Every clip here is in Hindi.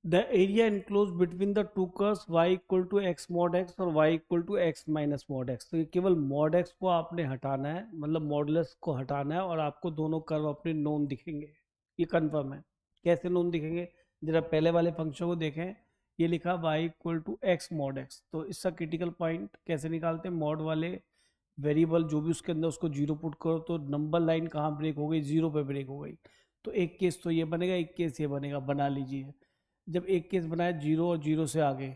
The area enclose between the two curves y equal to x mod x और y equal to x minus mod x. तो ये केवल मॉड एक्स को आपने हटाना है, मतलब मॉडुलस को हटाना है, और आपको दोनों कर्व अपने नोन दिखेंगे। ये कंफर्म है। कैसे नोन दिखेंगे, जरा पहले वाले फंक्शन को देखें। ये लिखा y equal to x mod x, तो इसका क्रिटिकल पॉइंट कैसे निकालते हैं? मॉड वाले वेरिएबल जो भी उसके अंदर उसको जीरो पुट करो, तो नंबर लाइन कहाँ ब्रेक हो गई? जीरो पे ब्रेक हो गई। तो एक केस तो ये बनेगा, एक केस ये बनेगा, बना लीजिए। जब एक केस बनाया जीरो और जीरो से आगे,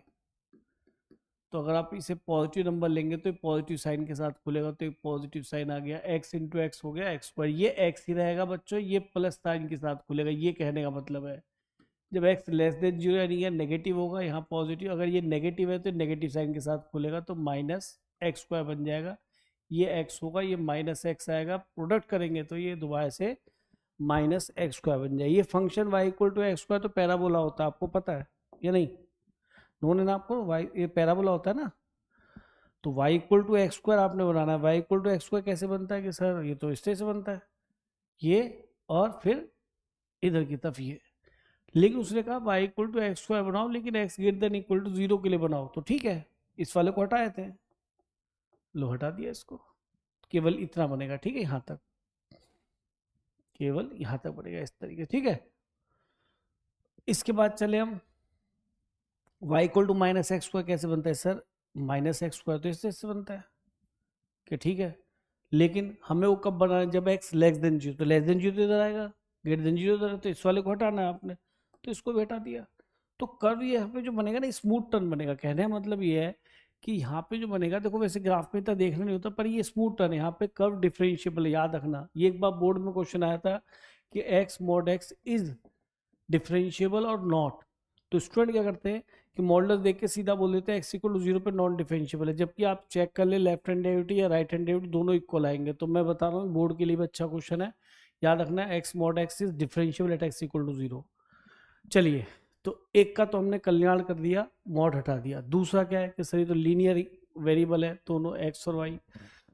तो अगर आप इसे पॉजिटिव नंबर लेंगे तो पॉजिटिव साइन के साथ खुलेगा, तो एक पॉजिटिव साइन आ गया, x इंटू एक्स हो गया एक्स स्क्वायर। ये x ही रहेगा बच्चों, ये प्लस साइन के साथ खुलेगा। ये कहने का मतलब है जब x लेस देन जीरो यानी ये नेगेटिव होगा, यहाँ पॉजिटिव, अगर ये नेगेटिव है तो नेगेटिव साइन के साथ खुलेगा, तो माइनस एक्स स्क्वायर बन जाएगा। ये x होगा, ये माइनस एक्स आएगा, प्रोडक्ट करेंगे तो ये दोबारा से माइनस एक्स स्क्वायर बन जाए। ये function y equal to x square तो पैराबोला होता है, आपको पता है या नहीं? नोन है ना आपको? y ये पैराबोला होता है ना। तो y equal to x square आपने बनाना है। y equal to x square कैसे बनता है कि सर ये तो इस तरह से बनता है, ये और फिर इधर की तरफ ये। लेकिन उसने कहा y equal to x square बनाओ, लेकिन x greater than equal to zero के लिए बनाओ। तो ठीक है, इस वाले को हटाए थे, लो हटा दिया इसको, केवल इतना बनेगा। ठीक है, यहाँ तक, केवल यहाँ तक बनेगा इस तरीके। ठीक है, इसके बाद चले हम y equal to minus x square कैसे बनता है सर? माइनस एक्स स्क्वायर तो इससे बनता है कि ठीक है, लेकिन हमें वो कब बनाना है? जब x लेस देन जीरो। तो लेस देन जीरो तो इधर आएगा, ग्रेटर देन जीरो इधर है, तो इस वाले को हटाना है आपने, तो इसको भी हटा दिया। तो कर्व ये यहाँ पे जो बनेगा ना, स्मूथ टर्न बनेगा। कहने का मतलब ये है कि यहाँ पे जो बनेगा, देखो वैसे ग्राफ में इतना देखना नहीं होता, पर ये स्मूथ टर्न है, यहाँ पे कर्व डिफरेंशिएबल है, याद रखना। ये एक बार बोर्ड में क्वेश्चन आया था कि x mod x is differentiable और नॉट। तो स्टूडेंट क्या करते हैं कि मॉडुलस देख के सीधा बोल देते हैं एक्स इक्वल टू जीरो पे नॉन डिफरेंशिएबल है, जबकि आप चेक कर ले लेफ्ट हैंड डेरिवेटिव या राइट हैंड डेरिवेटिव दोनों इक्वल आएंगे। तो मैं बता रहा हूँ बोर्ड के लिए भी अच्छा क्वेश्चन है, याद रखना है x mod x is differentiable at x equal to zero. चलिए, तो एक का तो हमने कल्याण कर दिया, मॉड हटा दिया। दूसरा क्या है कि सर ये तो लीनियर वेरिएबल है, दोनों एक्स और वाई,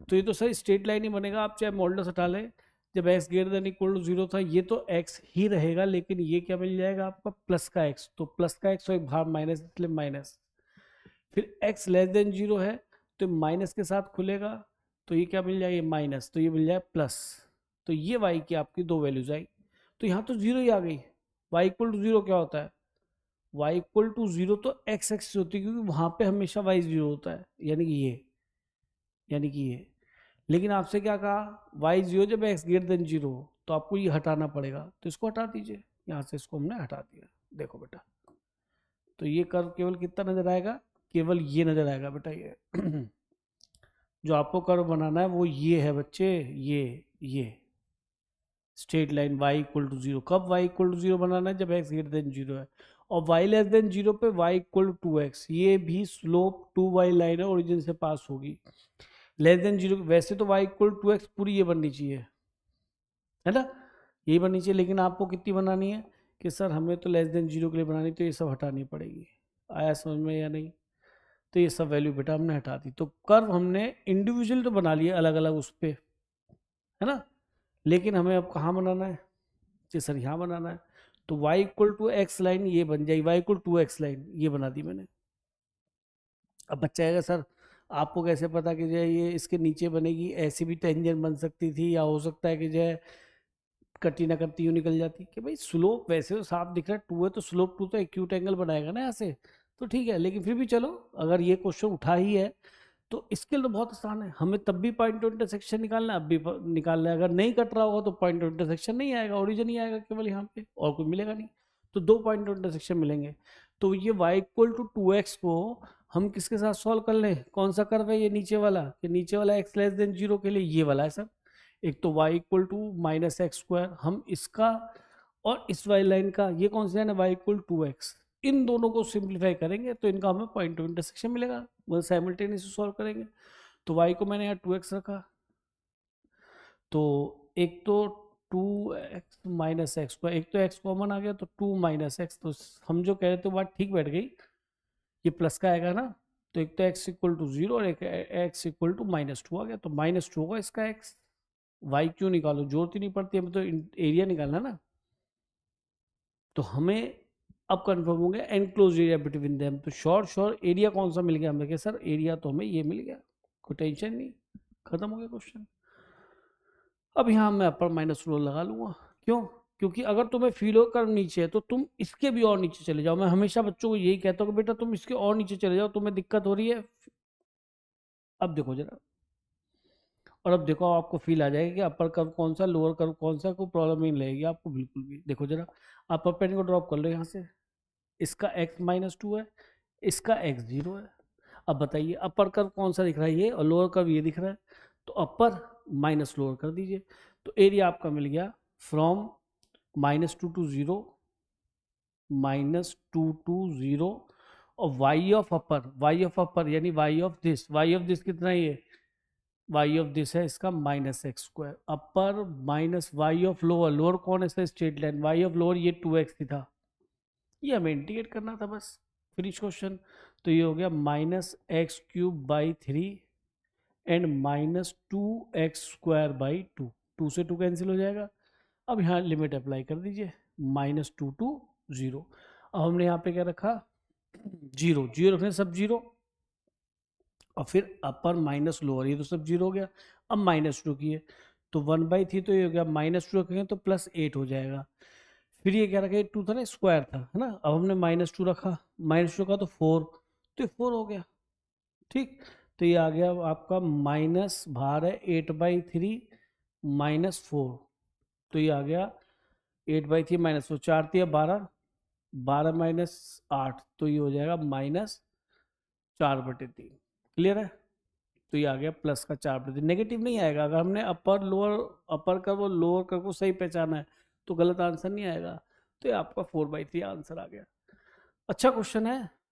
तो ये तो सर स्ट्रेट लाइन ही बनेगा, आप चाहे मॉडुलस हटा लें। जब x greater than equal to zero था, ये तो x ही रहेगा, लेकिन ये क्या मिल जाएगा आपका? प्लस का x। तो प्लस का x और एक बाहर माइनस, इसलिए माइनस। फिर x लेस देन जीरो है, तो माइनस के साथ खुलेगा, तो ये क्या मिल जाएगा? ये माइनस, तो ये मिल जाए प्लस। तो ये y की आपकी दो वैल्यूज आई, तो यहाँ तो जीरो ही आ गई। y इक्वल टू जीरो क्या होता है? y इक्वल टू जीरो तो x एक्सिस होती है, क्योंकि वहां पे हमेशा y जीरो होता है, यानी कि ये, यानी कि ये। लेकिन आपसे क्या कहा? y जीरो जब x ग्रेटर देन जीरो हो, तो आपको ये हटाना पड़ेगा, तो इसको हटा दीजिए। यहाँ से इसको हमने हटा दिया, देखो बेटा, तो ये कर्व केवल कितना नजर आएगा? केवल ये नजर आएगा बेटा। ये जो आपको कर्व बनाना है वो ये है बच्चे, ये straight line y equal to zero. कब y इक्वल टू जीरो बनाना है? जब x ग्रेटर देन जीरो है, और y लेस देन जीरो पे y इक्वल टू 2x। ये भी स्लोप 2y लाइन है, ओरिजिन से पास होगी। लेस देन जीरो, वैसे तो y इक्वल टू एक्स पूरी ये बननी चाहिए, है ना, यही बननी चाहिए, लेकिन आपको कितनी बनानी है कि सर हमें तो लेस देन जीरो के लिए बनानी, तो ये सब हटानी पड़ेगी। आया समझ में या नहीं? तो ये सब वैल्यू बेटा हमने हटा दी। तो कर्व हमने इंडिविजुअल तो बना लिए अलग अलग उस पर, है ना, लेकिन हमें अब कहाँ बनाना है कि सर यहाँ बनाना है। तो y equal to x line ये बन जाएगी, y equal to x line ये बना दी मैंने। अब बच्चा आएगा सर आपको कैसे पता कि जो है ये इसके नीचे बनेगी? ऐसी भी टेंजेंट बन सकती थी, या हो सकता है कि जो है कटी ना करती यूँ निकल जाती। कि भाई स्लोप वैसे तो साफ दिख रहा है, टू है, तो स्लोप टू तो एक्यूट एंगल बनाएगा ना यहाँ से, तो ठीक है। लेकिन फिर भी चलो, अगर ये क्वेश्चन उठा ही है तो इसके लिए तो बहुत आसान है, हमें तब भी पॉइंट ऑफ इंटरसेक्शन निकालना है, अब भी निकालना है। अगर नहीं कट रहा होगा तो पॉइंट ऑफ इंटरसेक्शन नहीं आएगा, ओरिजिन ही आएगा केवल यहाँ पे, और कोई मिलेगा नहीं। तो दो पॉइंट ऑफ इंटरसेक्शन मिलेंगे। तो ये y equal to two x को हम किसके साथ सॉल्व कर लें? कौन सा कर्व है ये नीचे वाला? कि नीचे वाला x लेस देन जीरो के लिए ये वाला है सर। एक तो y equal to minus x square, हम इसका और इस वाई लाइन का, ये कौन सा है ना, y इक्वल टू एक्स, इन दोनों को सिंप्लीफाई करेंगे तो इनका हमें पॉइंट ऑफ इंटरसेक्शन मिलेगा, वो साइमल्टेनियसली सॉल्व करेंगे। तो y को मैंने यहाँ 2x रखा, तो एक तो 2x माइनस एक्स को, एक तो x कॉमन आ गया, तो 2 माइनस एक्स, तो हम जो कह रहे थे बात ठीक बैठ गई, ये प्लस का आएगा ना। तो एक तो x इक्वल टू जीरो और एक x equal to minus two आ गया, तो माइनस टू होगा इसका x। y क्यों निकालो, जरूरत ही नहीं पड़ती, हमें तो एरिया निकालना ना। तो हमें अब कंफर्म हो गया एनक्लोज एरिया बिटवीन देम, तो शॉर्ट एरिया कौन सा मिल गया हमें? कि सर एरिया तो हमें ये मिल गया, कोई टेंशन नहीं, खत्म हो गया क्वेश्चन। अब यहाँ मैं अपर माइनस रूल लगा लूंगा, क्यों? क्योंकि अगर तुम्हें फील हो कर नीचे है तो तुम इसके भी और नीचे चले जाओ। मैं हमेशा बच्चों को यही कहता हूँ कि बेटा तुम इसके और नीचे चले जाओ, तुम्हें दिक्कत हो रही है। अब देखो जरा, और अब देखो आपको फील आ जाएगा कि अपर कर्व कौन सा, लोअर कर्व कौन सा, कोई प्रॉब्लम नहीं लगेगी आपको बिल्कुल भी। देखो जरा, अपर पेन को ड्रॉप कर लो यहाँ से, इसका x-2 है, इसका x0 है। अब बताइए अपर कर्व कौन सा दिख रहा है? ये, और लोअर कर्व ये दिख रहा है, तो अपर माइनस लोअर कर दीजिए, तो एरिया आपका मिल गया फ्रॉम -2 to 0, -2 to 0, और y ऑफ अपर यानी y ऑफ दिस कितना है? ये y ऑफ दिस है इसका -x², upper minus y of lower, lower कौन है sir? Straight line, y of lower ये 2x ही था, ये हमें इंटीग्रेट करना था बस, फिनिश क्वेश्चन। तो ये हो गया -x³/3 एंड -2x²/2, 2 से 2 कैंसिल हो जाएगा। अब यहाँ लिमिट अप्लाई कर दीजिए, -2 to 0। अब हमने यहाँ पे क्या रखा? 0, 0 रखने सब 0, और फिर अपर माइनस लोअर, ये तो सब 0 हो गया। अब -2 की है तो 1/3, तो ये हो गया -2 रखेंगे तो +8 हो जाएगा। फिर ये क्या रखा? 2 था ना, स्क्वायर था, है ना। अब हमने -2 रखा, -2 का तो 4, तो ये 4 हो गया, ठीक। तो ये आ गया आपका माइनस, भार है 8/3 -4, तो ये आ गया 8/3 -4, 4 3 12, 12 - 8, तो ये हो जाएगा -4/3। क्लियर है? तो ये आ गया प्लस का 4/3, नेगेटिव नहीं आएगा। अगर हमने अपर कर्व और लोअर कर्व को सही पहचाना है तो गलत आंसर नहीं आएगा। तो ये आपका 4/3 आंसर आ गया। अच्छा क्वेश्चन है,